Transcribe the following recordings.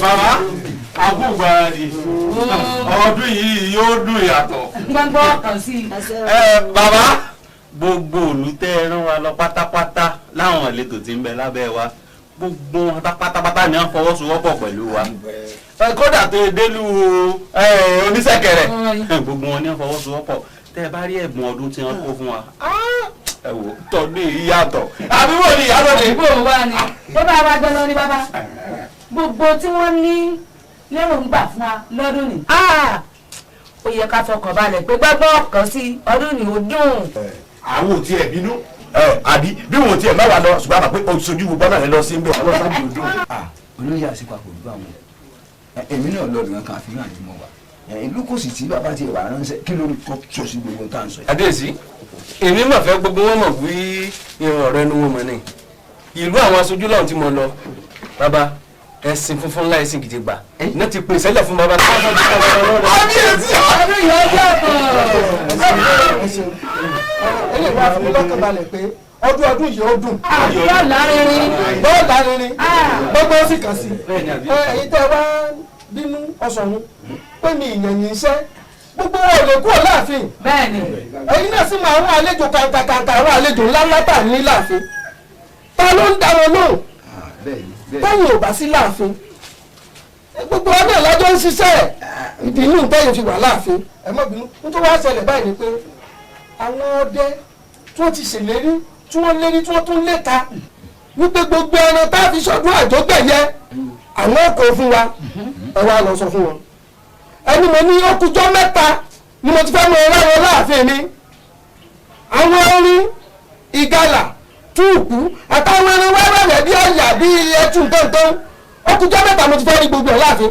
bàbá àbúgbàdì ọdún yìí yóò dùn yàtọ̀. gbọ́ngbọ́ kan sí. bàbá gbogbo olùtẹ́ ẹran wa lọ pátápátá láwọn ìletò tí ń bẹ lábẹ́ wa gbogbo wọn pátápátá ni wọ́n fọwọ́sowọ́pọ̀ pẹ̀lú wa kódà tó délú oníṣẹ̀kẹ̀rẹ̀ gbogbo wọn ni wọ́n fọwọ́sowọ́pọ̀ tẹ́ ẹ bá rí ẹ̀bùn ọdún tí wọ́n kó fún wa ẹ wò tọdún yìí yàtọ̀ àbí wò ni ìyàtọ̀ ni. ìbò wa ni bó bá wa gbọ́ lọ ní bàbá gbogbo tí wọ́n ní lérò ń gbà fún wa lọ́dún ni. ó yẹ ká fọkàn balẹ̀ pé gbọ́gbọ́ kan sí ọdún ni ó dùn. àwọn ò tiẹ̀ bínú àbí bí wọn ò tiẹ̀ mẹ́wàá lọ ṣùgbọ́n àpapọ̀ pé oṣooju gbogbo náà lọ sí ń bẹ̀. olóyè àsìkò àpòlùbọ̀ àwọn èmi náà lọ́ọ̀dù kan kan àfihàn àti mọ̀ wá ìlú kò sì tí bàbá ti wà ránṣẹ́ kí ló ń kọ́ tó sí gbogbo tá à ń sọ yìí. adéèsí èmi mà fẹ́ gbogbo wọn mọ̀ bí irun ọ̀rẹ́ ni wọ́n mọ̀ ní ìlú àwọn aṣojú lọ́hùn tí mo lọ bàbá ẹ̀sìn funfun ńlá ẹ̀sìn gidi gbà náà ti pèsè ẹlẹ̀ fún bàbá tí wọ́n fọ́n ti kọ́ ọ̀rọ̀ lọ́dọ̀. adéèsí ọdún yóò yàtọ̀. ẹlẹ́ wàá fún mi lọ́kàn balẹ̀ pé ọdún yìí ó dùn. yóò lárinrin. yóò lárinrin gbogbo ó sì kàn sí. ẹ̀yin tẹ́ wá bínú ọ̀sọ̀run pé mi ìyẹ̀yìn iṣẹ́ gbogbo wọn ò lè kúrò láàfin. bẹ́ẹ̀ni. ẹ̀yin náà sì máa ń àlejò kàǹkàǹkà àwọn àlejò ńláńlá tà ní láàfin. ta ló ń dá wọn lóhùn. tẹ́yìn ò bá sí láàfin. gbogbo wọn náà lájọ ń ṣiṣẹ́ ìdínú tẹ́yìn fi wà láàfin. ẹ má bínú nítorí wàá ṣẹlẹ̀ báyìí ni pé àwọn ọdẹ tí wọ́n ti ṣèlérí tí wọ́n lérí tí wọ́n tún léta wípé gbogbo ẹran tá a fi ṣọdún àjọgbẹ̀yẹ àwọn kò fún wa ẹ wá lọ sọ fún wọn ẹni mo ní ọkùjọ mẹ́ta ni mo ti fẹ́ mọ ọ̀rọ̀ wọn láàfin mi àwọn orin ìgalà túùkù àtàwọn ẹran wẹ́wẹ́wẹ́ bí ọ̀yà bí ẹtù nǹkan ọkùjọ mẹ́ta mo ti fẹ́ rí gbogbo ẹ̀ láàfin.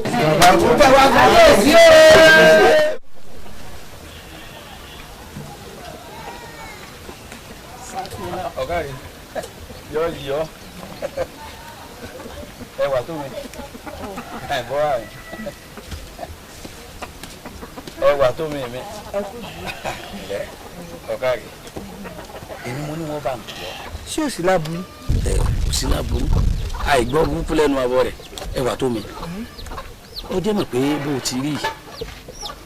ọ̀gá rẹ̀ yọ ẹwà tó mi bọ́ra rẹ̀ ẹwà tó mi ọ̀gá rẹ̀ èmi mo ní wọ́n bá ń tọ́. ṣé o sì láburú. kò sí láburú àìgbọ́ burúkú lẹ́nu abọ́ rẹ̀ ẹwà tó mi ó jẹ́ mọ̀ pé bó o ti rí i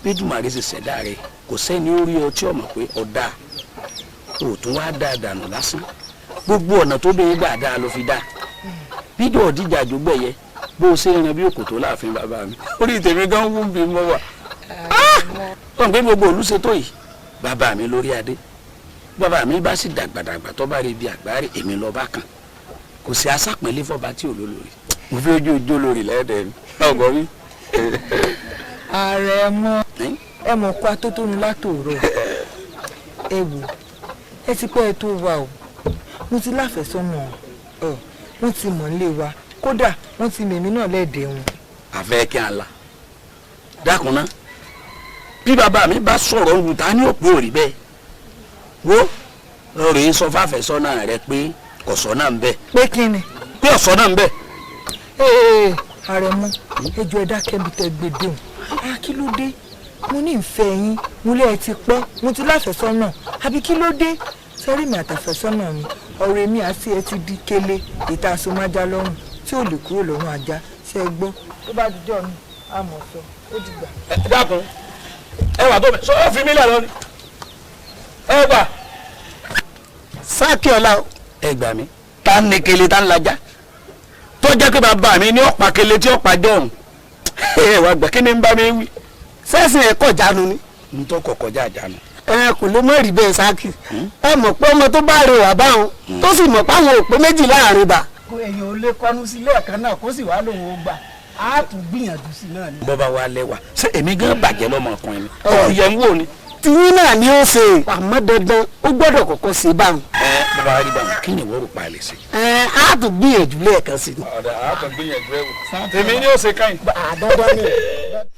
bí Dùmarè ṣe ṣẹ̀dá rẹ̀ kò sẹ́ni ó rí ọ tí ó mọ̀ pé ọ̀dà o tún wá dáa dànù lásán gbogbo ọ̀nà tó bẹ́ẹ̀ gbà dáa ló fi dáa bídò ọ̀díjà àjọgbẹ̀yẹ bó o ṣe ran bí òkòtó láàfin bàbá mi orí tèmi gan wú bí mo wà ọ̀n pé gbogbo olùṣètò yìí bàbá mi lórí adé bàbá mi bá sì dàgbàdàgbà tó bá rí ibi àgbáre èmi lọ bá kàn kò sí asápẹ́lẹ́ fọba tí ò lólórí mo fi ojú lórí lẹ́ẹ̀dẹ̀ mi ọgbọ́n mi. ààrẹ ẹ mọ̀ kó atótónu látòrò ẹ wò ẹ ti pẹ́ ẹ tó wà o mo ti láfẹ̀sọ́nà wọ́n ti mọ̀ nílé wa kódà wọ́n ti mèmí náà lẹ́ẹ̀dẹ̀ wọn. àfẹ́ kí n la dákun ná bí bàbá mi bá sọ̀rọ̀ ń ta ní òpó òrì bẹ́ẹ̀ wo lọ́rọ̀ yìí sọ fáfẹ́sọ́nà rẹ pé ọ̀sọ́ náà ń bẹ. pé kí ni. pé ọ̀sọ́ náà ń bẹ. àrẹ̀mọ ẹjọ́ ẹ dákẹ́ bí tẹ gbèdé o kí ló dé mo ní ìfẹ́ yín mo lé ẹ ti pẹ́ mo ti láfẹ̀sọ́nà àbí kí ló dé sẹ́rí mi àtàfẹ́sọ́nà mi ọ̀rọ̀ èmi àti ẹ ti di kélé ìta asomájá lọ́rùn tí ò lè kúrò lọ́rùn ajá ṣe é gbọ́. tó bá dijọ́ mi a mọ̀ sọ ó dìgbà. ẹ dákun ẹ wà tó bẹ sọ fi mí lẹ lọ ni ẹ gbà. sáàkì ọ̀la ẹ gbà mí tá ń ní kele tá ń lajá tó jẹ́ pé bàbá mi ní ọ̀pá kele tí ọ̀pá jọ̀hún ẹ wà gbà kí ni ń bá mi wí. sẹ́sìn ẹ̀ kọ̀ jánu ni. n tó kọ̀ kọjá àjánu. kò lè mọ̀ rí bẹ́ẹ̀ sáàkì ẹ mọ̀ pé ọmọ tó bá rè wà báwọn tó sì mọ̀ páwọn òpé méjì láàrin bá. èèyàn ò lè kọnu sí lẹ́ẹ̀kan náà kó sì wá lòun ó gbà á tún gbìyànjú sí náà ni. bọ́ba wa lẹ́wà ṣé èmi gan bàjẹ́ lọ́mọkùnrin ni ọ̀yẹ̀ ń wò ni. tìyín náà ni ó ṣe àmọ́ dandan ó gbọ́dọ̀ kọ́kọ́ ṣe báwọn. bàbá wa rí báwọn kí ni ìwọ́rù pa lè ṣe. á tún gbìyànjú lẹ́ẹ̀kan sí i. ọ̀dà á tún gbìyànjú ẹ̀ wò. tèmi ni ó ṣe káyìn. àdọ́dọ́ ni.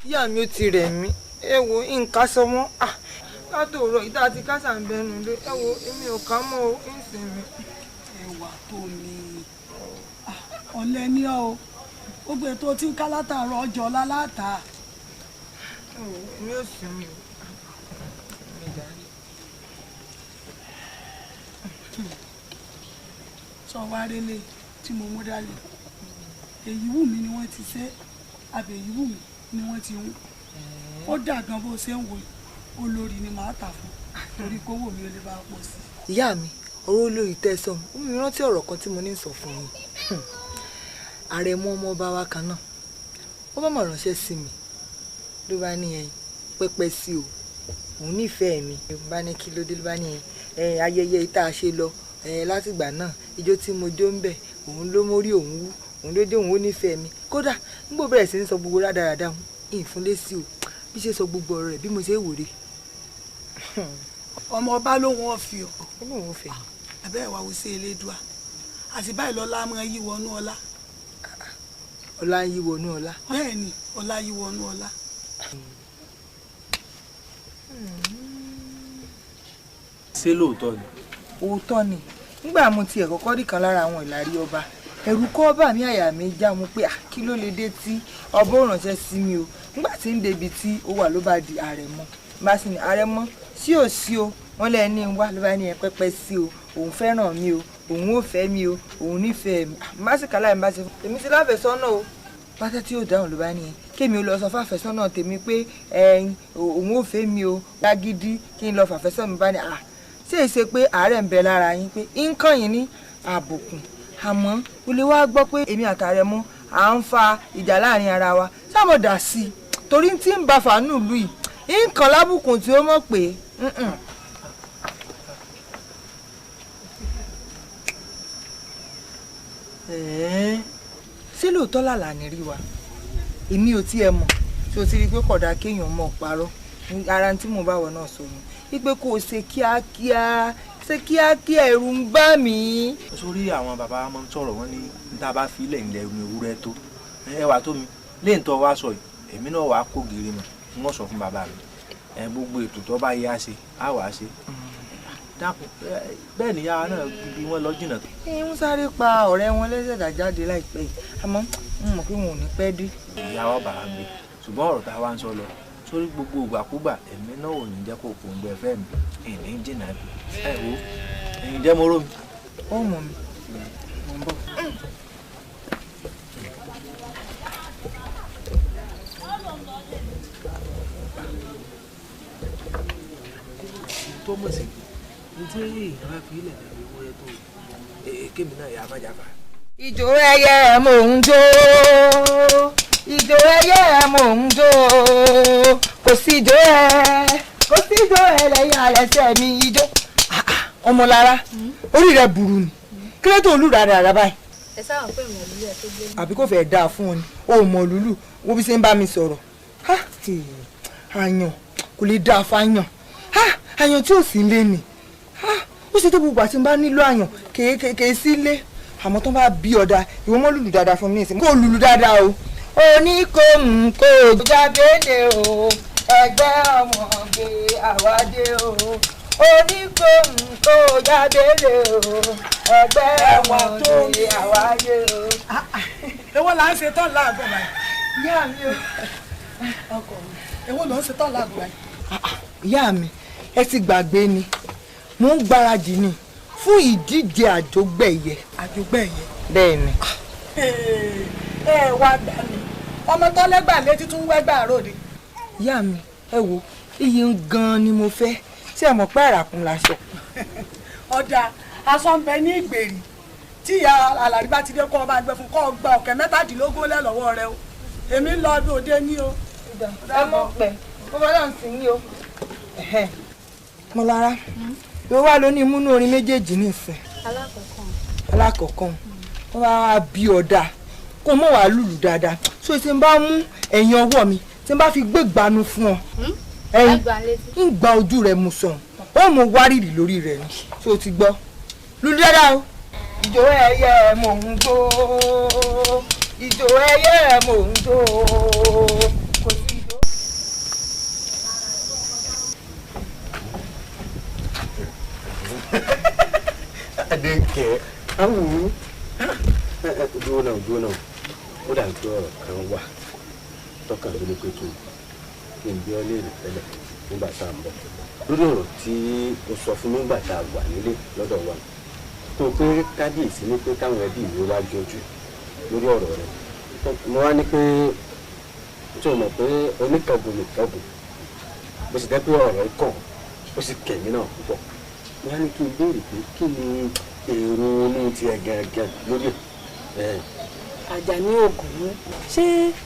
ìyá mi ó ti rẹ̀ mí ẹ wo nǹkan sọ mọ́ látòrọ̀ ìdá àti kásà ń bẹnu lé ẹ wo èmi ò ká mọ́ o ń sìn mí. ẹwà tó ní ọ̀lẹ ní ọ ó gbé tó tí ń ká látàárọ̀ ọjọ́ láláta. èmi ò sìn mí. sọ wá rélé tí mo mú dálé èyí wù mí ni wọ́n ti ṣe àbẹ̀ èyí wù mí ni wọ́n ti hún ó dà gan bó ṣe ń wo olórí ni màá tà fún torí kówó mi ò lè bá pọ̀ sí. ìyá mi ọ̀rọ̀ olórí tẹ̀sán ó mi rántí ọ̀rọ̀ kan tí mo ní sọ fún yín àrẹ̀mọ ọmọ ọba wa kan náà ó bá mọ̀ ránṣẹ́ sí mi ló bá ní ẹyin pẹ́pẹ́ sí o òun nífẹ̀ẹ́ mi ló bá ní kí ló dé ló bá ní ẹyin ayẹyẹ tá a ṣe lọ látìgbà náà ijó tí mo jó ń bẹ̀ òun ló mórí òun wú òun ló dé òun ó nífẹ̀ẹ́ mi kódà nígbà bẹ̀rẹ̀ sí ní sọ gbogbo rádaràda òun ìfúnlé sí o bí ṣe sọ gbogbo ọ̀rọ̀ rẹ̀ bí mo ṣe wòre. ọmọ ọba ló wọn fi ọ ó lóun fẹ́ abẹ́ ìwà wò sí elédùà àti báyìí lọ́lá máa yí wọnú ọlá. ọlá yí wọnú ọlá. bẹ́ẹ̀ ni ọlá yí wọnú ọlá. ṣé lóòótọ́ ni. òótọ́ ni nígbà mo tiẹ̀ kọ́kọ́ rí kan lára àwọn ìlàrí ọba ẹ̀rù kọ́ bà mí àyà mi já mo pé kí ló lè dé tí ọba ò ránṣẹ́ sí mi o nígbà tí ń débi tí ó wà ló bá di àrẹ̀mọ bá sì ní àrẹ̀mọ sí ò sí o wọ́n lẹ́ ní wá ló bá ní ẹ pẹ́pẹ́ sí o òun fẹ́ràn mi o òun ò fẹ́ mi o òun nífẹ̀ẹ́ mi má sì kálá mi bá ṣe fún èmi ti láfẹ̀sọ́nà o pátá tí yóò dáhùn ló bá ní ẹ kémi ó lọ sọ fáfẹ́sọ́nà tèmi pé òun ò fẹ́ mi o lágídí kí n lọ fàfẹ́sọ́nà mi bá ní ṣé èsè pé àárẹ̀ ń bẹ lára yín pé nǹkan yìí ní àbùkù àmọ́ o lè wá gbọ́ pé èmi àtàrẹ̀mọ à ń fa ìjà láàrin ara wa sáàmọ̀ dà sí i torí tí ń ba fàánù lù yìí nǹkan lábùkù tí ó mọ̀ pé ṣé lóòótọ́ làlà ní rí wa èmi ò tiẹ̀ mọ̀ tí o ti rí i pé kódà kéèyàn mọ̀ parọ́ ara tí mo bá wọ náà sọ yẹn wípé kò ṣe kíákíá ẹ̀rù ń bà mí. sórí àwọn bàbá máa ń sọ̀rọ̀ wọn ní níta bá fi ilẹ̀ ilẹ̀ ní ewúrẹ́ tó ẹwà tó mi lẹ́yìn tó wá sọ yìí èmi náà wàá kó gèrè mọ̀ n wọ́n sọ fún bàbá mi gbogbo ètò tó bá yẹ á ṣe á wàá ṣe dákun bẹ́ẹ̀ ni yàrá náà bí wọ́n lọ jìnnà. ń sáré pa ọ̀rẹ́ wọn lẹ́sẹ̀ dàjáde láìpẹ́ yìí àmọ́ n mọ̀ pé wọn ò ní pẹ́ dé. ìyàwó bàbá mi ṣùgbọ́n ọ̀rọ̀ tá a wá ń sọ lọ sórí gbogbo ìgbàkúgbà èmi náà ò ní jẹ́ kó kó ń gbẹ fẹ́ mi ìní jìnnà ẹ wo ẹ̀yin jẹ́ mọ́rọ́ mi. ó mọ̀ mi mọ̀ ń bọ̀. tó mọ̀ sí ní tí ìyàwó fi ilẹ̀ tàbí owó ẹ tó kémi náà yà á má jáfa. ìjò ẹyẹ mò ń jó ìjò ẹyẹ mò ń jó kò sí ìjò ẹ lẹ́yìn àrẹsẹ̀ mi ìjò. ọmọlára orí rẹ burú ni kí ló tó lù rárá báyìí. ẹ sáà pé ìmọ̀ lulú ẹ tó gbé mi. àbí kò fẹ́ẹ́ dáa fún ọ ni o mọ̀ lulú wo bí ṣe ń bá mi sọ̀rọ̀ àyàn kò lè dáa fáyàn àyàn tí ò sí lé ni ó ṣe tó gbogbo àti bá nílò àyàn kèé sí lé àmọ́ tó bá bí ọ̀dà ìwọ mọ́ lùlù dáadáa fún mi ní ìsinmi kó lùlù dáadáa o. oníkóhùn kò jábédè o ẹgbẹ́ ọmọge àwádé o oníkóhùn kò jábédè o ẹgbẹ́ ọmọge àwádé o. èwo là ń ṣe tán láàgọ̀ báyìí. ìyá mi o ọkọ mi èwo ló ń ṣe tán láàgọ̀ báyìí. ìyá mi ẹ ti gbàgbé ni mò ń gbáradì ni fún ìdíje àjọgbẹ̀yẹ. àjọgbẹ̀yẹ. bẹ́ẹ̀ ni. ẹ wá gbà mí ọmọ tó lẹ́gbàá létí tún wẹ́gbàá ròde. ìyá mi ẹ wo iye gan-an ni mo fẹ́ tí ẹ mọ̀ pé àràkùn láṣọ. ọ̀dà aṣọ ń bẹ ní ìgbèrè tí ìyá alàrí bá ti dé kọ́ ọba gbẹ fún kọ́ gba ọ̀kẹ́ mẹ́tàdínlógún lẹ́lọ́wọ́ rẹ o èmi ń lọ bí òde ní o. ẹ mọ̀ pẹ́ mo bá dàn sí yín o. Mọ́lára ìwọ wá ló ní múnú orin méjèèjì nísìn. alákọ̀ọ́kọ́ wọ́n bá bí ọ̀dà kó mọ̀ wá lùlù dáadáa so tí n bá mú ẹ̀yìn ọwọ́ mi tí n bá fi gbé ìgbanu fún ọ ẹ̀yìn ń gba ojú rẹ̀ mu sàn ó mú wárìrì lórí rẹ̀ ni so ti gbọ́ lùlù dáadáa o. ìjò ẹyẹ mò ń jó ìjò ẹyẹ mò ń jó kò sí ìjò. Adékẹ́ àwọn dúró náà ó dà tó ọ̀rọ̀ kan wà tọ́kàn lórí pé tó kí n bí ọ léèrè tẹ́lẹ̀ nígbà tá à ń bọ̀ lórí ọ̀rọ̀ tí o sọ fún mi nígbà tá a wà nílé lọ́dọ̀ wa tó pé kábíyèsí ní pé káwọn ẹbí ìwé wá jọjú lórí ọ̀rọ̀ rẹ̀ mo wá ní pé tí o mọ̀ pé oníkàgùn nìkàgùn bó sì jẹ́ pé ọ̀rọ̀ kàn ó sì kẹ̀mí náà púpọ̀ wọ́n á ní kí n béèrè pé kí ni èrò inú tiẹ̀ gangan lórí ẹ̀. Àjàní Ògún ṣé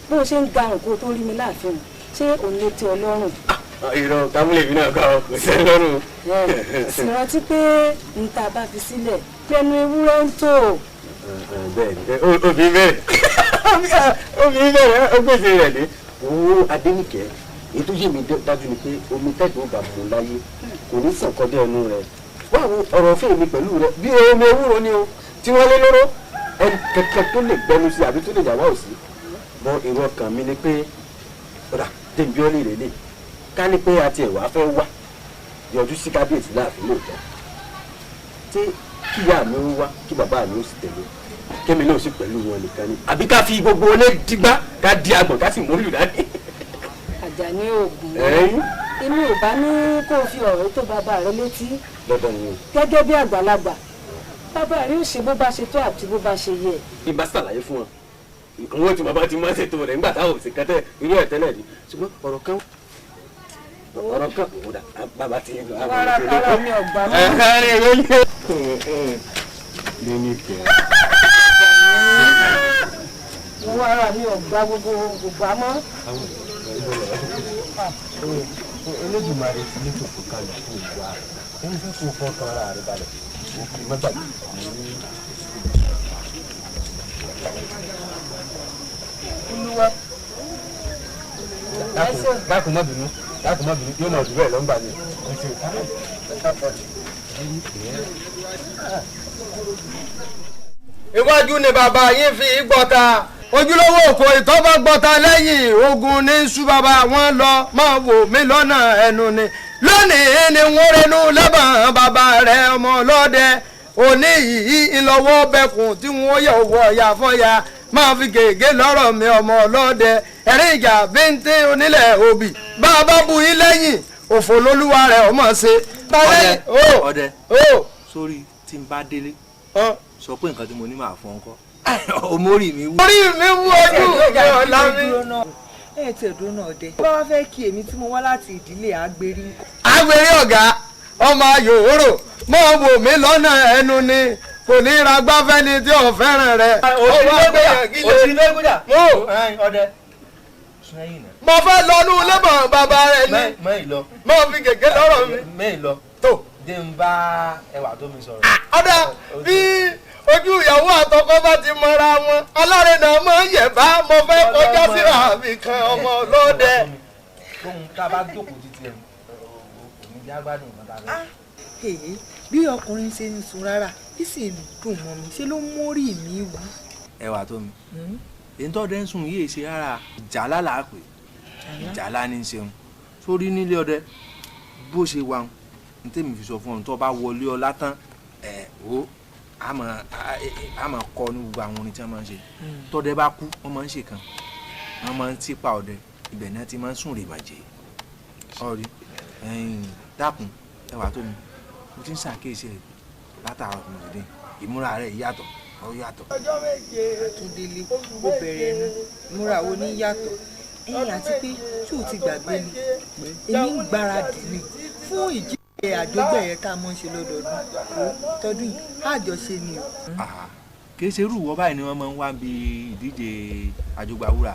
bó ṣe ń garùn kó tó rí mi láàfin ṣé òun lè tẹ́ ọ lọ́rùn. ìrọ̀ tábìlì mi náà kọ́ ọ kò sẹ́ lọ́rùn. sì rántí pé n ta bá fi sílẹ̀ lẹ́nu ewúrẹ́ ń tò. bẹ́ẹ̀ni obì bẹ̀rẹ̀ ó gbèsè rẹ̀ dé owó Adénìkẹ́ ètò yìí mi dájú ni pé omi tẹ́gbẹ́ ó bá mú láyé kò ní sàn kọjá ẹnu rẹ̀ wọ́n àwọn ọ̀rọ̀ fún mi pẹ̀lú rẹ̀ bí omi ewúro ni o tí wọ́n lé lóró ẹni kẹ̀kẹ́ tó lè gbẹnu sí àbí tó lè yàwá òsì mọ èrò ọkàn mi ni pé rà débi ọ́ lè rèlè ká ní pé àti ẹ̀wà fẹ́ wá yọjú sí kábíyèsí láàfin lóòótọ́ tí kíyà mi ń wá kí bàbá mi ó sì tẹ̀lé kémi náà sì pẹ̀lú wọn nìkan ni àbí ká fi gbogbo olé dígbá ká di agbọ̀n ká sì mọ́lù dání. Àjàní Ògún èmi ò bá ní kó o fi ọ̀rọ̀ tó bàbá rẹ létí gẹ́gẹ́ bí àgbàlagbà bàbá rí òṣè bó bá ṣe tó àti bó bá ṣe yẹ. bí bá ṣàlàyé fún wọn àwọn tí bàbá ti máa ṣètò rẹ̀ nígbà táwọn òsì kẹtẹ irú ẹ̀ tẹ́lẹ̀ ni ṣùgbọ́n ọ̀rọ̀ kan òdà bàbá ti ń lọ. wàràkàrà mi ọ̀gbà mọ́. wàrà mi ọ̀gbà gbogbo àmọ́. Olódùmarè ti ní tòkó kalẹ̀ fún ìwà ẹni fẹ́ kó fọ́ọ̀kan ara rẹ̀ balẹ̀ òkè mọ́gbàgbé Olúwa dákun má bínú yóò mọ̀ jù bẹ́ẹ̀ lọ́ngbà ni. iwájú ni bàbá yín fi gbọ́ta ojúlówó òkò ìtọ́fà gbọ́ta lẹ́yìn ogun ní ṣú bàbá wọn lọ máa wò mí lọ́nà ẹnu ni lónìí ni wọ́n renú lẹ́bàá bàbá rẹ̀ ọmọ ọlọ́dẹ òní yìí ìlọ́wọ́ bẹ̀kùn tí wọ́n yẹ owó ọ̀yà fọ́ya máa fi gègé lọ́rọ̀ mi ọmọ ọlọ́dẹ ẹ̀rín ìjà bíntín onílẹ̀ òbí bá a bá bu yín lẹ́yìn òfò lólúwa rẹ̀ ọmọ ṣe. ọdẹ sórí tí n bá délé sọ pé nǹkan tí mo ní máa fọ ọkọ omori mi wú. orí mi wú ojú mi ọ̀la mi. ẹ ti ẹ̀dùn náà dé. bá wá fẹ́ kí èmi tí mo wá láti ìdílé àgbèrí. àgbèrí ọ̀gá ọmọ yòóró mọ̀ wò mí lọ́nà ẹnu ni kò ní ra gbáfẹ́ni tí ò fẹ́ràn rẹ̀. òsínlẹ́gbẹ̀dà ọdẹ sẹ́yìn náà. mo fẹ́ lọ́nú lẹ́bọ̀ bàbá rẹ̀ ni. mẹ́yìn lọ. mo fi gègé lọ́rọ̀ mi. mẹ́yìn lọ. tó. dé ń bá ẹwà tó mi sọ̀rọ̀. ọ̀dà bí ojú ìyàwó àtọkọ bá ti mọra wọn alárẹ̀nà máa ń yẹ̀bá mo fẹ́ kọjá síra mi kan ọmọ ọlọ́dẹ. tóun tá a bá jókòó títí ẹ̀ kò ní já gbádùn nǹkan tá a fẹ́. bí ọkùnrin ṣe ń sun rárá bí sì dùn mọ́ mi ṣe ló mórí mi wú. ẹwà tó mi èyí tó dẹ́ ń sùn yìí ṣe rárá ìjàlá là á pè ìjàlá ní í ṣeun sórí nílé ọdẹ bó ṣe wà ní tèmi fi sọ fún ọ tó bá wọlé ọ látàn a máa kọ ní gbogbo àwọn orin tí wọ́n máa ń ṣe tọ́dẹ bá kú wọ́n máa ń ṣe kan wọ́n máa ń típa ọdẹ ibẹ̀ náà ti máa ń sùn rè bàjẹ́ ọ̀rí dákun ẹwà tó mi mo ti ń ṣàkíyèsí rẹ̀ látàárọ̀ tó mo ti dé ìmúra rẹ̀ yàtọ̀ ó yàtọ̀. ọjọ́ méje Àtúndélé ó bẹ̀rẹ̀ ẹnu ìmúra wo ní yàtọ̀ ẹ̀yìn àti pé tí ò ti gbàgbé ni èmi ń gbáradì ni fún ìjíṣẹ́ àjọgbẹ̀yẹ tá a mọ̀ ń ṣe lọ́dọọdún tọdún yìí àjọṣe ni o. kì í ṣe irú ìwọ báyìí ni wọ́n máa ń wá bí ìdíje àjọgbàwúrà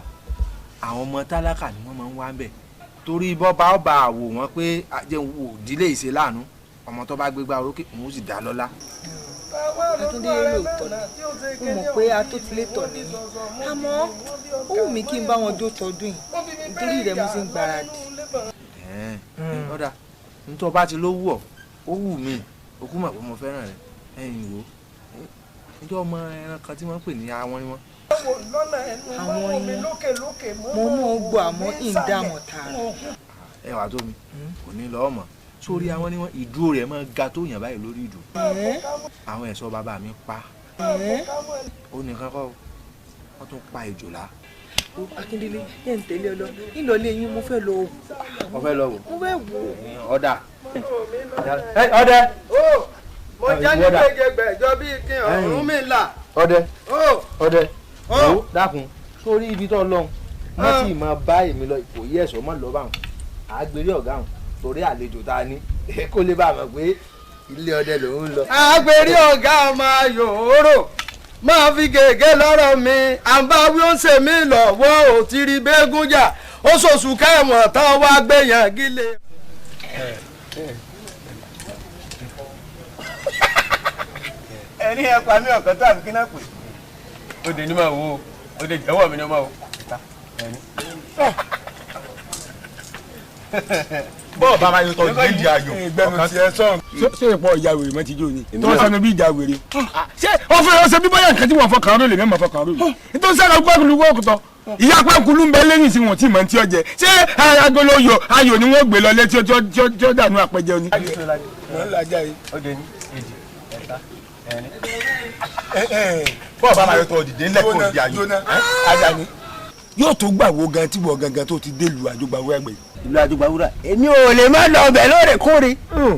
àwọn ọmọ tálákà ni wọ́n máa ń wá ń bẹ̀ torí bọ́ba ọba àwò wọn pé àjẹun wò ìdílé ìṣe láàánú ọmọ tó bá gbégbá orókè òun ó sì dá lọ́lá. Àtúndélé lóòótọ́ ni mo mọ̀ pé atótilétọ̀ ni mí àmọ́ ó wù mí kí n bá wọn jó tọdún yìí nítorí rẹ̀ mo ti ń gbáradì. ọ̀dà nítorí ọba ti ló wù ọ́ ó wù mí òkú mọ̀ pé mo fẹ́ràn rẹ̀ ẹ̀yìn wò níjọ́ ọmọ ẹran kan tí wọ́n ń pè ní àwọn ni wọ́n. àwọn ni mo mú un gbọ́ àmọ́ ìdámọ̀ tààrà. ẹwà tó mi kò ní lọ́ọ́ mọ̀ sórí àwọn ni wọ́n ìdúró rẹ̀ máa ga tó yàn báyìí lórí ìdúró àwọn ẹ̀ṣọ́ bàbá mi pa ó nìkan kọ́ wọ́n tún pa ìjòlá. Akíndélé yẹn ń tẹ̀lé ọ lọ nílọlé yín mo fẹ́ lọ wò. mo fẹ́ lọ wò. mo fẹ́ wò. ọ̀dà ọ̀dà mo jẹ́ ní gbẹgbẹgbẹjọ bíi kí ọ̀run mi là. ọdẹ ó dákun sórí ibi tó lọ wọn sì máa bá èmi lọ ìkòyí ẹ̀ṣọ́ mọ́ lọ́ọ́ bá wọn àgbèrè ọ̀gá wọn torí àlejò tá a ní kó lè bá a mọ̀ pé ilé ọdẹ lòún lọ. àgbèrè ọ̀gá ọmọ yòóró máa fi gègé lọ́rọ̀ mi àbáwí ó ń ṣe mí lọ́wọ́ ò ti rí bẹ́gùn jà ó ṣoṣù kẹ́wọ̀n tán wá gbẹ̀yàn gílé. ẹni ẹ pa mí ọ̀kan tó àbí kí náà pè ó dé ní máa wo ó dé jẹ́wọ́ mi ní máa wo bọ́ọ̀ bá máa yọ tọ́ ìdí ayò ọ̀kan tí ẹ sọ̀rọ̀. ṣé ìpọ̀ ìjà wèrè mọ́ ti jó ni tó ń sanu bí ìjà wèrè. ṣé wọ́n fẹ́ ọsẹ bí bóyá nǹkan tí wọ́n fọkàn rólè mẹ́mọ̀ fọkàn rólè nítorí sẹ́nu pẹ́kulu wọ́ọ̀kùtọ̀ ìyá pẹ́kulu ń bẹ lẹ́yìn sí wọn tí mọ̀ tí ó jẹ ṣé agolo ayò ni wọ́n gbé lọ lé tí ó dànù àpẹjẹ ni. bọ́ọ̀ bá máa yọ tọ́ ìdí lẹ́kọ̀ọ́ ìdí ayò. yóò tó gbà wo gan tí wọ́n gangan tó ti délùú àjọgbàwọ́ ẹgbẹ́ yìí. ìlú àjọgbàwúrà èmi ò lè má lọ ọbẹ̀ lóòrèkóòrè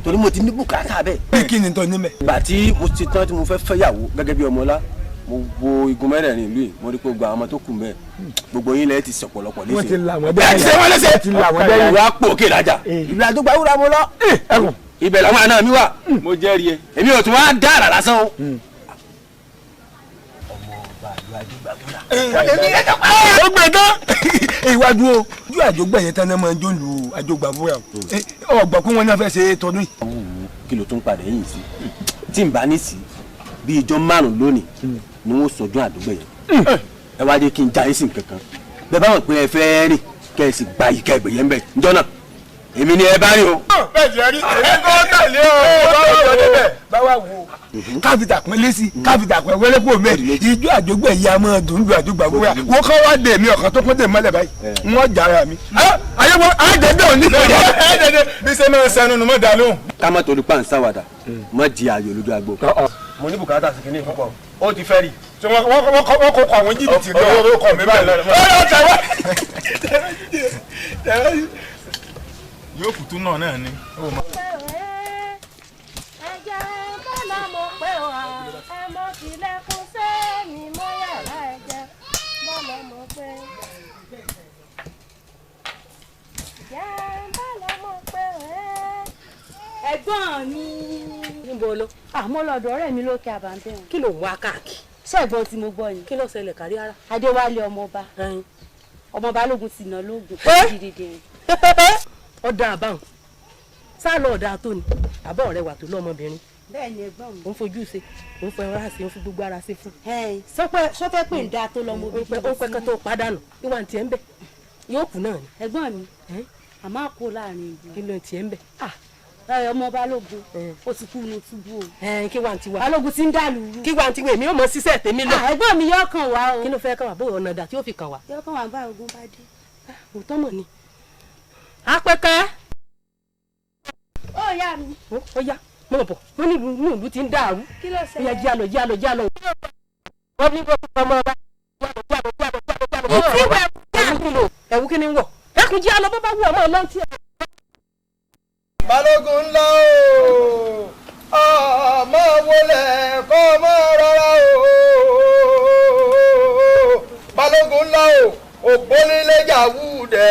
torí mo ti ní bùkátà bẹ́ẹ̀. bí kí ni tọ́ níbẹ̀. ìgbà tí mo ti tán tí mo fẹ́ fẹ́yàwó gẹ́gẹ́ bí ọmọlá mo wo igun mẹ́rẹ̀ẹ̀rin ìlú yìí mo rí pé gbogbo àwọn ọmọ tó kù mẹ́ẹ̀ gbogbo yín lẹ́yìn ti sọ̀pọ̀lọpọ̀ léṣe. wọ́n ti la wọn bẹ́ẹ̀ ṣe wọ́n léṣe. ìlú àpò òkè lájà ìlú àjọgbàwúrà mo lọ. ibẹ̀ làwọn àna mi wà mo jẹ́rìí ẹ èmi ò tún wá dára lásán o. ó gbé tán ìwájú o ojú àjọgbà yẹn tán náà máa ń jó lu àjọgbàbúrà ọgbà pé wọn náà fẹ́ ṣe tọdún yìí. kí ló tún padà yìí sí tí n bá ní sí bí ìjọ márùn lónìí ni wọn sọdún àdúgbò yẹn ẹ wá jẹ́ kí n já yín sí nǹkankan bẹ́ẹ̀ bá wọn pé ẹ fẹ́ rìn kẹ́ ẹ sì gba ìka ìgbè yẹn bẹ ǹjọ́ náà èmi ni ẹ bá rí o. bẹ́ẹ̀ jẹ́ rí èmi kò tẹ̀lé o báwa wo káfíńtà pín lẹ́sí káfíńtà pín wẹ́lẹ́pọ̀ mẹ́ ìjọ àjọgbọ́ ẹ̀yà máa dùn lu àjọgbàgbọ́ wọ́n kọ́ wá dé mi ọ̀kan tó kún tè mọ́lẹ̀ báyìí wọ́n jára mi. ayéwo àdédé òní. àdédé bí ṣe máa ń sẹnu nu mọ́ dà lóhùn. ká má torí pa nsàwádà má di ayò lójú agbo. mo ní bùkátà sí kinní ìfúnpọ̀ ó ti fẹ́ rí wọ́n kọ́ àwọn jìbìtì lọ́wọ́ kọ́ mi báyìí lọ́dọ̀ yóò kùtù náà ni. ẹ̀gbọ́n mi. níbo ló. àmọ́ lọ́dọ̀ ọ̀rẹ́ mi lókè àbàǹtẹ̀ wọn. kí ló ń wá káàkiri. ṣẹ́gbọ́n tí mo gbọ́ ni. kí ló ṣẹlẹ̀ kárí ara. adéwálé ọmọọba ọmọọba lógun ti nà lóògùn dídìdì. ọ̀dà àbáhùn sálọ ọ̀dà tó ni àbọ̀ rẹ̀ wà tó lọ́mọbìnrin. bẹ́ẹ̀ ni ẹ̀gbọ́n mi. òun fojú ṣe òun fẹ́ ra ṣe òun fi gbogbo ara ṣe fún. sọfẹ́ pé ń da tó lọ́mọbìnrin. ó pẹ́ kán tó padànù ìwà tiẹ̀ ń bẹ̀ yóò kù náà ni. ẹ̀gbọ́n mi àmọ́ àkó láàrin ìlú. kí ló tiẹ̀ ń bẹ̀. ọmọ balógun ó ti kú inú túbú o. kí wà á ti wá. balógun ti ń dà lùrù. kí wà á ti wá èmi ò mọ ṣiṣẹ́ tèmi lọ. ẹ̀gbọ́n mi yóò kàn wá o. kí ló fẹ́ kàn wá bó ọ̀nà ìdá tí ó fi kàn wá. yóò kàn wá bá ogun bá dé. òótọ́ mọ̀ ni. apẹ́kẹ́. ó yá mi. ó yá mọ̀ bọ̀ wọ́n ní ìlú ti ń dàrú. kí ló ṣẹlẹ̀. ó yá jálọ jálọ jálọ. wọ́n ní kó ọmọ ọba jálọ. ẹ̀wù kí ni wọ̀ ẹkùn jálọ bó bá wù ọmọ ọlọ́run tí ẹ̀. balógun ńlá o ọmọ wọlé kọ́ ọmọ rárá o balógun ńlá o ògbóniléjà wù dẹ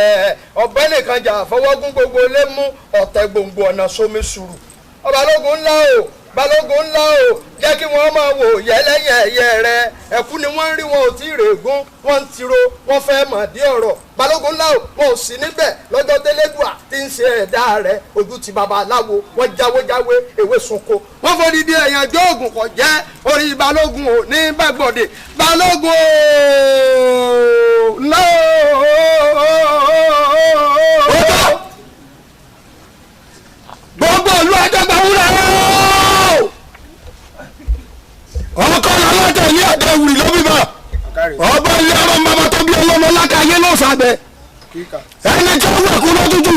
ọ̀bẹ nìkan jà fọwọ́gún gbogbo lé mú ọ̀tẹ̀ gbòǹgbò ọ̀nà sómi sùúrù balógun ńlá o balógun ńlá o jẹ́ kí wọ́n máa wò yẹ́lẹ́yẹ̀yẹ́ rẹ ẹ̀kú ni wọ́n ń rí wọn ò tí ì règún wọ́n ń tiro wọ́n fẹ́ mọ̀ dí ọ̀rọ̀ balógun ńlá o wọn ò sí níbẹ̀ lọ́jọ́ tẹ́lẹ́dùà tí ń ṣe ẹ̀dá rẹ̀ ojú ti babaláwo wọ́n jáwéjáwé ewé sunko wọ́n fòdìdí ẹ̀yàn jọ́ ògùn kọ̀ jẹ́ orí balógun ò ní bàgbọ̀dẹ̀ balógun ńlá o. gbogbo ìlú Àjọgbàwúrà ọkọ làlátẹ ilé àdéhùn lóbìbà ọba ilé ọmọ bàbá tó bí ọlọmọ lákàyé ló sàbẹ ẹni tí wọn kú lójújú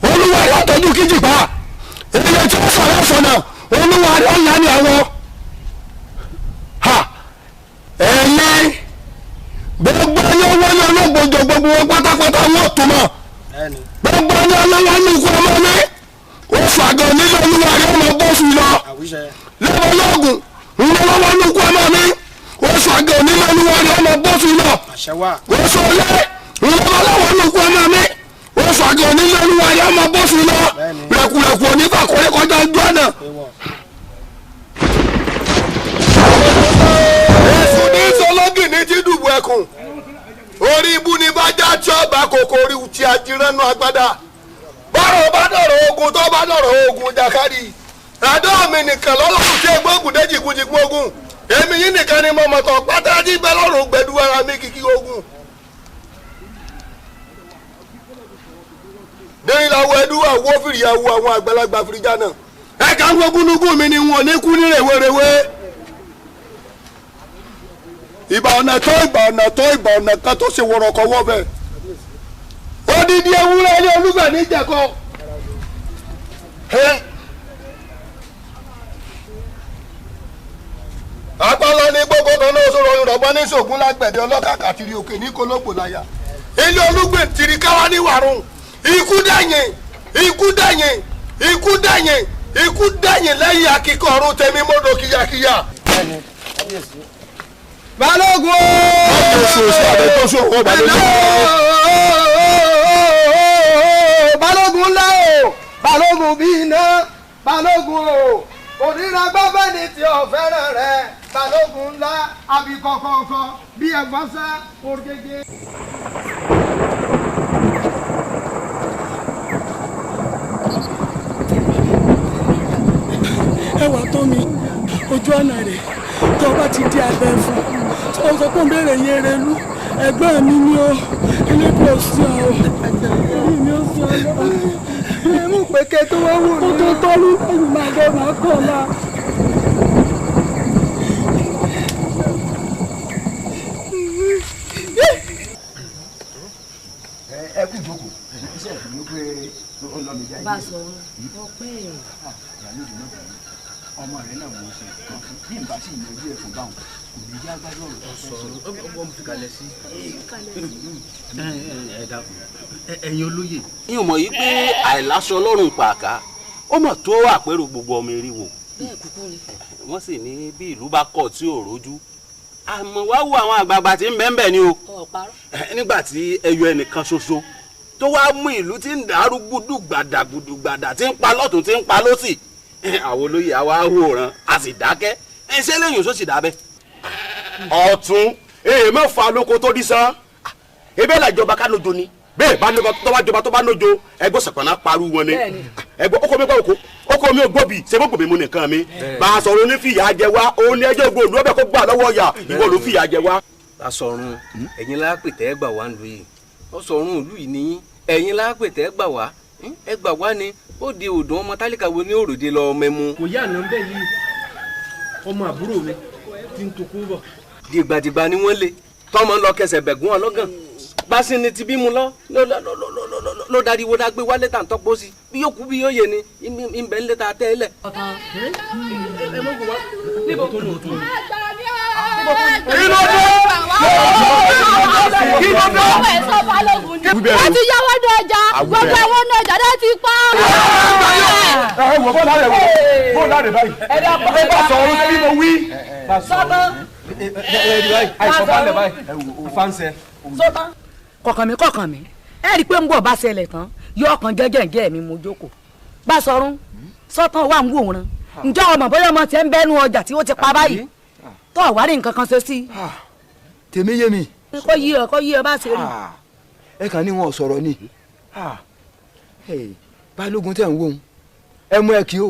olúwa rẹ àtọjú kíjìpá èyí tí wọn fọlẹ fọnà olúwa rẹ ọyà ni àwọn ẹni gbogbo ẹni wọlé olóògbòjò gbogbo wọn pátápátá wọn tó mọ gbogbo ẹni ọlọwọ ní ikú ọmọ mi ó fàgọ nílé olúwa rẹ ọmọ bọ́ọ̀sù lọ lẹ́wọ̀n lọ́gùn ńlọ́wọ́ lóko ọmọ mi oṣù àgẹ̀ onílẹ̀ olúwa ni ọmọ bọ́sù náà oṣù ọlẹ́ ńlọ́wọ́ lóko ọmọ mi oṣù àgẹ̀ onílẹ̀ olúwa ni ọmọ bọ́sù náà lẹ́kùlẹ̀kù onífàkọ́lẹ́ kọjá ojú ọ̀nà. èsù ní sọlọ́gì ní ti dùbò ẹkùn orí ibú ni bá já tí ọba kòkòrò tí a ti rẹ́nu agbádá bọ́rọ̀ bá dọ̀rọ̀ ogun tó bá dọ̀rọ̀ ogun jàkadì àdó mi nìkan lọ́lọ́run tí egbòogun déjì kújìkú ogun èmi yìí nìkan ni mo mọ̀tọ̀ pátá tí bẹ́ lọ́rùn gbẹ̀dú ara mi kìkì ogun. dẹ́yìn làwọn ẹdú àwọ̀ fìrìyàwó àwọn àgbàlagbà fìrìjà náà ẹ̀ka ń gbógúnugún mi ni wọn ò ní kú ní rèwerèwe. ìbà ọ̀nà tó kan tó ṣe wọ̀rọ̀kọ̀ wọ́ bẹ́ẹ̀. odidi ewúrẹ́ ní olúgbà ní ìjẹ̀kọ́. apálá ní gbogbo kan náà sọ̀rọ̀ ìrọ̀gbọ́n ní sògùn lágbẹ̀dẹ ọlọ́kàkà tìrì òkè ní kólógbò láyà. ilé olúgbè tìrì káwá ní wàrùn ikú dẹ̀yìn lẹ́yìn akíkọ̀ ọ̀run tẹ̀mí mọ́dọ̀ kíyàkíyà. balógun balógun ńlá o balógun bí iná balógun o òníra gbọ́bẹ́ ní tí ò fẹ́ràn rẹ̀ balógun ńlá àbí kọ̀kọ̀ọ̀kọ̀ bí ẹ̀gbọ́n sá òrùgègè. ẹwà tó mi ojú ọ̀nà rẹ̀ tó bá ti di abẹ́ fún tó sọ pé ń béèrè yẹn rẹ lú ẹgbẹ́ mi ni ó ilé bí ó sí ọ èyí ni ó sí ọ lọ. ẹ mú pèké tó wá wò ní. tó tọ́lú ẹ̀yìn máa gbọ́ máa kọ̀ la. ẹ kú ìjókòó iṣẹ́ ìfún ló pé ó lọ mi jáde. bá a sọ ọpẹ́ ọmọ rẹ náà mo ṣe kan fún bí n bá sì yanjú ẹ fún báwọn kò ní jẹ́ agbájọ ọ̀rọ̀ tó fẹ́ sọ. ọgbọ́n fi kalẹ̀ sí. ẹ dákun ẹ̀yin olóyè. n ò mọ̀ yí pé àìláṣọ ọlọ́run pàká ó mọ̀ tó àpérò gbogbo ọmọ eriwo. bẹ́ẹ̀ kúkú ni. wọ́n sì ní bí ìlú bá kọ̀ tí ò rójú àmọ́ wá wo àwọn àgbààgbà tí ń bẹ́ẹ̀ bẹ́ẹ̀ ni o. nígbà tí ẹyọ ẹnìkan ṣoṣo tó wá mú ìlú tí ń dàrú gbùdùgbàdà tí ń pa lọ́tún tí ń pa lọ́sì àwọn olóyè àwa wòran a sì dákẹ́ ṣé lẹ́yìn oṣù sì dábẹ́. ọ̀tún mẹ́fà lóko tó dí sán ebe làjọba ká lójo ni bẹ́ẹ̀ bá lóko tó bá jọba tó bá lójo ẹgbẹ́ sọ̀kànnà paru wọn ni ẹgbẹ́ ọkọ mi kọ́ ọkọ mi ò gbóbi ṣe gbogbo mi mú nìkan mi bá a sọ̀rọ̀ ní fìyà jẹ wá òun ní ẹjọ́ gbòòlù ọbẹ̀ kó gbà lọ́wọ́ ọ̀yà ìwọ ló fìyà jẹ wá. Basọ̀run ẹ̀yin lápètẹ́ ẹ gbà wá ń lu yìí Basọ̀run ìlú yìí nìyí ẹ̀yin lápètẹ́ ẹ gbà wá ẹ gbà wá ni ó di òdùn ọmọ tálíkà wo ní òròde lọ mẹ́mu. kò yá àná bẹ́ẹ̀ yìí ọmọ àbúrò mi ti ń tokú bọ̀. dìgbàdìgbà ni wọ́n lé tọ́mọ lọ kẹsẹ̀ bẹ̀gún ọlọ́gàn gbásí ni ti bímú lọ ló darí wo dágbé wálé tà ń tọ́pọ̀ sí bí yóò kú bí yóò yé ni ìbẹ̀ ń lé ta tẹ́ ẹ lẹ̀. ẹ mọ̀ kó wá níbo tó lò tó lò. wọ́n ti yáwọ́ ní ọjà gbogbo àwọn ní ọjà náà ti pa. ẹ wò bó láre báyìí ẹ bá sọ ohun tí mo wí. kọ̀kàn mi ẹ rí i pé ń bọ̀ bá ṣẹlẹ̀ tán yọ ọkàn gẹ́gẹ́ mi mo jókòó Basọ̀run sọ́tàn wà ń wòran ǹjẹ́ ọmọ bóyá ọmọ tiẹ̀ ń bẹ́nu ọjà tí ó ti pa báyìí tó àwárí nǹkan kan ṣe sí. tèmi yé mi. kó yí ọ bá ṣe rí. ẹ kàn ní wọn sọ̀rọ̀ ni balógun tẹ̀ ń wò ó ẹ mú ẹ kí o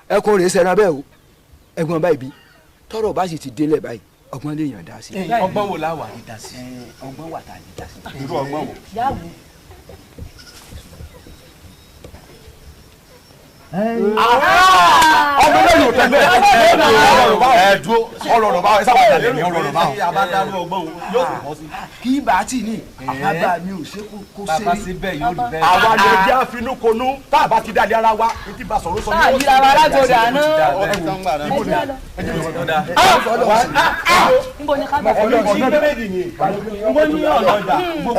ẹ kó rèé sẹ́ran bẹ́ẹ̀ o ẹ̀gbọ́n báyìí bí tọ́rọ̀ bá sì ti délẹ̀ báyìí ọgbọ́n lè yàn dá sí. ọgbọ́n wo la wà ní dá sí. ọgbọ́n wà tá a lè dá sí. irú ọgbọ́n wo. ọmọ náà yóò tẹ bẹ́ẹ̀ ẹ dúró ọlọ́rọ̀ báwo ẹ sábà dalẹ̀ ní ọlọ́rọ̀ báwo. kí bá tì ní bàbá mi ò ṣe kó ṣe rí. àwa lè jẹ́ àfinúkonú tá a bá ti dalẹ̀ ara wa ní ti Basọ̀run sọ ní ọ̀sán. àyíra wa lágbódà náà.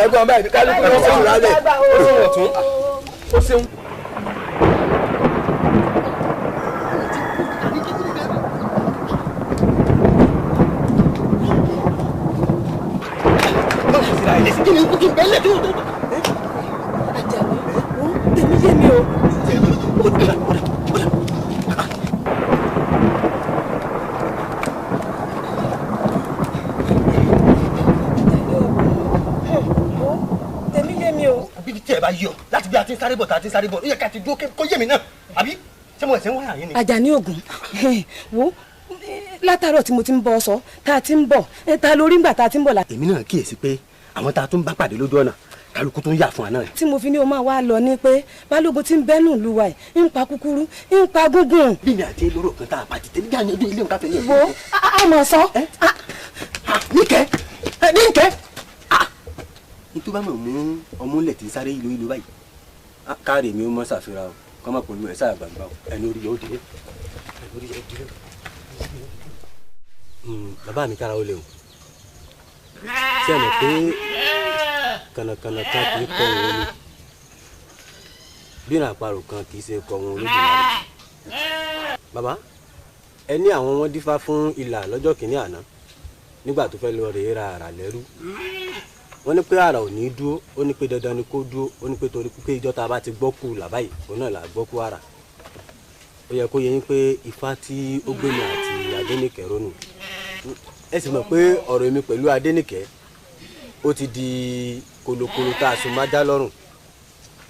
ẹ̀gbọ́n báyìí kálukú ló ṣe ìrálẹ̀ ó ṣeun. kí ni kí n bẹ́lẹ̀ tó. Àjàní tèmi yé mi o. Tèmi yé mi o. bí tí ẹ bá yọ láti bí a ti ń sáré bọ̀ tá a ti ń sáré bọ̀ ó yẹ ká ti dúró kó yé mi náà àbí ṣé mo ẹ̀sẹ̀ ń wáyà yín ni. Àjàní Ògún wo látàárọ̀ tí mo ti ń bọ́ sọ tá a ti ń bọ̀ ta lórí ńgbà tá a ti ń bọ̀ la. èmi náà kíyèsí pé àwọn tá a tún bá pàdé lójú ọ̀nà kálukú tó ń yà fún wa náà. tí mo fi ní o máa wá lọ ní pé balógun tí ń bẹ́nu ìlú wa yìí ń pa kúkúrú ń pa gúngùn. bí mi àti elóró kan tá a bá ti tẹ̀lé bí àyànjú ilé nǹkan fẹ́lẹ́. wo a mọ̀ sọ. níkẹ́ níkẹ́ ní tó bá mọ̀ mú ọmúlẹ̀ tí ń sáré ìlú ìlú báyìí káàrí mi ó mọ́ ṣàfihàn o kọ́ mọ̀ pẹ̀lú ẹ̀ sáà gbàgbà o ẹni orí yóò dé ẹni orí yóò dé. bàbá mi kára ó lè o ṣé ẹ mọ̀ pé kànàkànà kan kì í kọ òun omi bí ìrìn àparò kan kì í ṣe kọ òun olódùmarè. bàbá ẹ ní àwọn wọn dífá fún ìlà lọ́jọ́ kìíní àná nígbà tó fẹ́ lọ rèé ra àrà lẹ́rú wọ́n ní pé àrà ò ní dúró ó ní pé dandan ni kó dúró ó ní pé torí pé ìjọ tá a bá ti gbọ́ kú làbáyé òun náà là gbọ́ kú àrà ó yẹ kó yẹ yín pé ifá tí ó gbé mi àti Adénìkẹ́ rónù ẹ sì mọ̀ pé ọ̀rọ̀ mi pẹ̀lú Adénìkẹ́ ó ti di kolokolo tá a sùn má dá lọ́rùn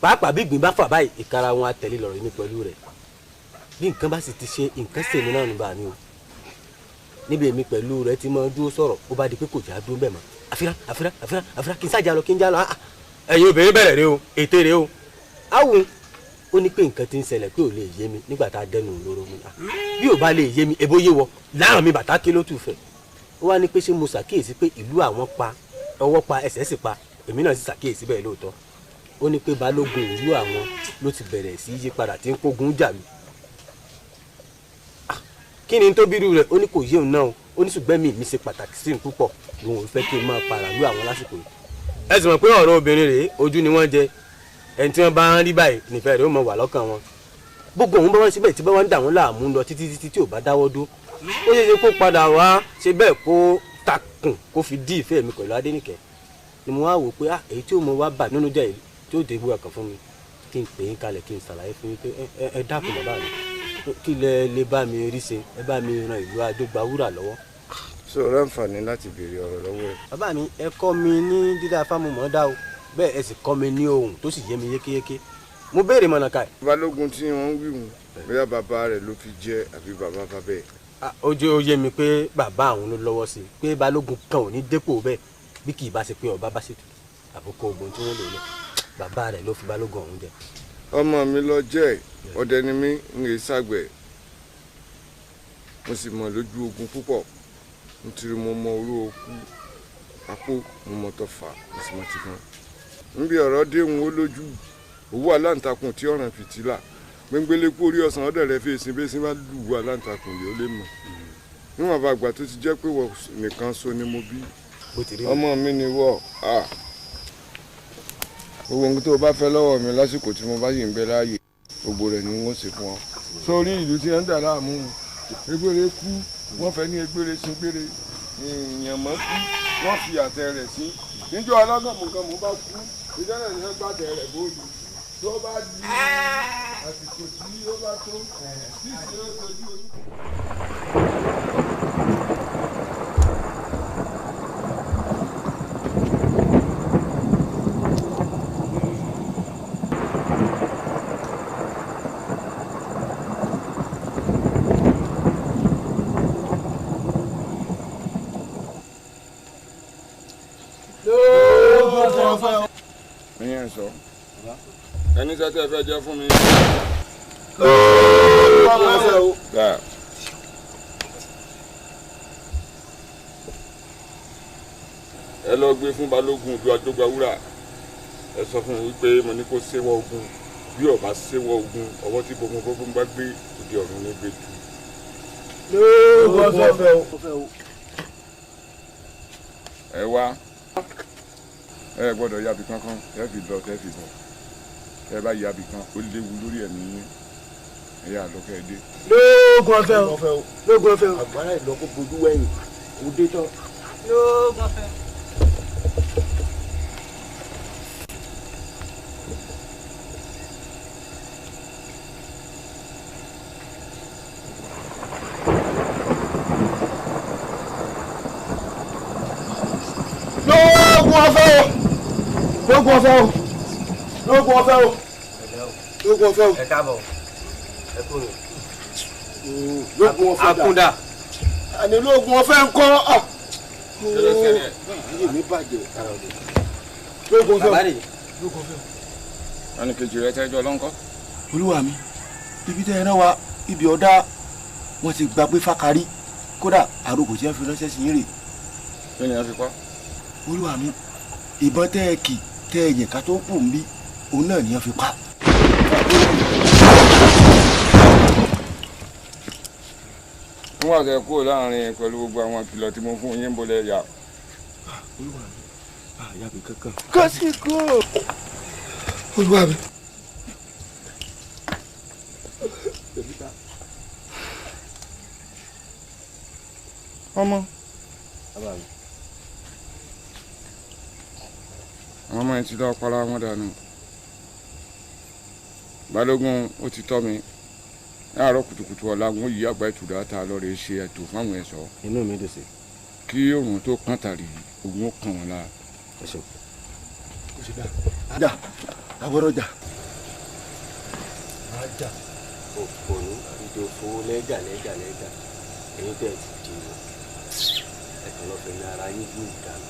pàápàá bí ìgbín bá fà báyìí ìkara wọn àtẹ̀lé lọ́rọ̀ mi pẹ̀lú rẹ̀ bí nǹkan bá sì ti ṣe nǹkan sèmi náà nígbà mi o níbi èmi pẹ̀lú rẹ̀ ti máa dúró sọ̀rọ̀ ó bá di pé kò já dúró bẹ́ẹ̀ mọ́ àfírà kí n sájà lọ kí n já lọ ẹ̀yin obìnrin bẹ̀rẹ̀ rẹ o ètè rẹ o áwùn ó ní pé nǹkan ti ń ṣẹlẹ̀ pé ò lè yé mi nígbà tá a dẹnu lóró mi bí ò bá lè yé mi ebó yé wọ láàrán mi bàtà kí ló tù fẹ́ ó wá ní pé ṣé mo ṣàkíyèsí pé ìlú àwọn pa ọwọ́ pa ẹsẹ̀ sì pa èmi náà sì ṣàkíyèsí bẹ́ẹ̀ lóòótọ́ ó ní pé balógun ìlú àwọn ló ti bẹ̀rẹ̀ sí yí padà tí ń kógun jà mí kí ni tó bírú rẹ̀ ó ní kò yé òun náà ó ní ṣùgbọ́n mi ṣe pàtàkì sí púpọ̀ òun ò fẹ́ kí n máa para lú àwọn lásìkò yìí ẹ sì mọ̀ pé ọ̀rọ̀ obìnrin rèé ojú ni wọ́n jẹ ẹni tí wọ́n bá ń rí báyìí nífẹ̀ẹ́ rẹ̀ ó mọ̀ wà lọ́kàn wọn gbogbo òun bá wọn síbẹ̀ tí bá wọn ń dà wọ́n láàmú lọ títí tí ò bá dáwọ́ dó ó ṣeé ṣe kó padà wá ṣe bẹ́ẹ̀ kó takùn kó fi dí ìfẹ́ mi pẹ̀lú Adénìkẹ́ ni mo wá wò pé èyí tí ó mọ wá bà nínú jẹ́ èyí tí ó dé ìwé ọkàn fún mi kí n pè é kalẹ̀ kí n ṣàlàyé fún yín pé ẹ dákun bàbá mi kí lè bá mi rí ṣe ẹ bá mi ran ìlú Adógbawúrà lọ́wọ́. ṣé o ránfààní láti béèrè ọ̀rọ̀ lọ́wọ́ ẹ. bàbá mi ẹ kọ́ mi ní dídá fámùmọ́ dá o bẹ́ẹ̀ ẹ sì kọ́ mi ní ohun tó sì yé mi yékéyéké mo béèrè mọ̀nà ká ẹ̀. balógun tí wọ́n ń wíwùn bóyá bàbá rẹ̀ ló fi jẹ́ àbí bàbá bàbá ẹ̀. ó jẹ́ ó yé mi pé bàbá àwọn ló lọ́wọ́ sí i pé balógun kan ò ní dépò bẹ́ẹ̀ bí kì í bá ṣe pé ọba bá ṣètò àbúkọ ogun tí wọ́n lò lọ bàbá rẹ̀ ló fi balógun ọ̀hún jẹ. ọmọ mi lọ jẹ́ ọdẹ ni mí ń rè ṣàgbẹ̀ mo sì mọ̀ lójú ogun púpọ̀ nítorí mo mọ oró okú apó mo mọ tọfà mo sì mọ ti gan. níbi ọ̀rọ̀ déhùn ó lójú owó aláǹtakùn tí ọ̀ràn fìtílà gbẹ́ngbẹ́lẹ́ kú orí ọ̀sán ọ̀dọ̀ rẹ̀ fèsì bí ẹsìn bá lù wọ aláǹtakùn yìí ó lè mọ̀ níwọ̀n bá gbà tó ti jẹ́ pé wọ́n nìkan so ni mo bí ọmọ mi ni wọ́ gbogbo ohun tó o bá fẹ́ lọ́wọ́ mi lásìkò tí mo bá yìí ń bẹ láàyè gbogbo rẹ̀ ni wọ́n ṣe fún ọ. sórí ìlú tí wọ́n ń dà láàmú egbére kú wọ́n fẹ́ ní egbére sí gbére ìyànmọ́ kú wọ́n fi àtẹ rẹ̀ sí níjọ́ alágàmùgàmù bá kú ìjọ́nà ní wọ́n gbàtẹ rẹ̀ bóòlù tó bá di àsìkò tí ó bá tó tí ìṣe ó tojú ojú. ẹ̀yin ẹ̀ sọ ẹni sẹ́tẹ̀ fẹ́ jẹ́ fún mi. ẹ lọ gbé fún balógun ìlú Adógbawúrà ẹ sọ fún mi wípé mo ní kó ṣéwọ́ ogun bí ó bá ṣéwọ́ ogun ọwọ́ tí bọ́mọbọ́mọ bá gbé òde ọ̀run ní gbé jù. ẹ wá ẹ gbọ́dọ̀ yábì kankan ẹ fi lọ tẹ fi bọ̀ ẹ bá yábì kan ó léwu lórí ẹ̀mí yín ẹ yà lọ kẹ ẹ dé. lóògùn ọ̀fẹ́ o lóògùn ọ̀fẹ́ o àgbàrá ìlọkọ bojú wẹ̀yìn ó dé tán. lóògùn ọ̀fẹ́. lóògùn ọ̀fẹ́ o lóògùn ọ̀fẹ́ o lóògùn ọ̀fẹ́ o. ẹ káàbọ̀ ẹ kúrò. lóògùn ọ̀fẹ́ akúndà. àní lóògùn ọ̀fẹ́ ń kọ́ ayé mi bàjẹ́ lóògùn ọ̀fẹ́ o lóògùn ọ̀fẹ́ o. wọn ní kejì rẹ tẹjọ lọ́nkọ́. olúwa mi ibi tẹ́ ẹ náà wá ibi ọ̀dá wọn ti gba pé fákarí kódà àròkò tí wọn fi ránṣẹ́ sí yín rè. kí ni wọn fi pa. olúwa mi ìbọn tẹ́ ẹ kì tẹ́ ẹ yẹn ká tó kù ń bí òun náà ni wọn fi pa. wọ́n wà kẹ́ kúrò láàrin pẹ̀lú gbogbo àwọn ìkìlọ̀ tí mo fún yín bọ́lẹ̀ yà. olúwa mi àyà mi kankan. kọ́sì kúrò. olúwa mi. ọmọ. àwọn ọmọ yẹn ti dá ọpọlọ wọn dànù. balógun ó ti tọ́ mi láàárọ̀ kùtùkùtù ọ̀la wọn yí àgbà ìtura ta lọ́ọ́ ṣe ètò fáwọn ẹ̀ṣọ́. inú mi dùn sí. kí òun tó kàn tàrí òun ó kàn wọn lára. ẹ ṣeun. kò sí dáa. ajá àbọ̀rọ̀ jà. ajá òpònú ìdòfo lẹ́jà èyí tẹ̀ ti dì í ẹ̀kan lọ́fẹ̀ẹ́ ní ara yín gbé ìdáná.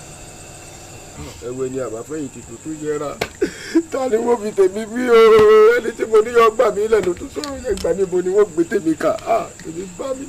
ẹwẹ ni àbáfẹ́yìn ti tuntun yẹra ta ni wọ́n fi tèmi bí o ẹni tí mo ní yọ gbà mí lẹ́nu tó sọ̀rọ̀ yẹn gbà níbo ni wọ́n gbé tèmi kà á tèmi bá mi.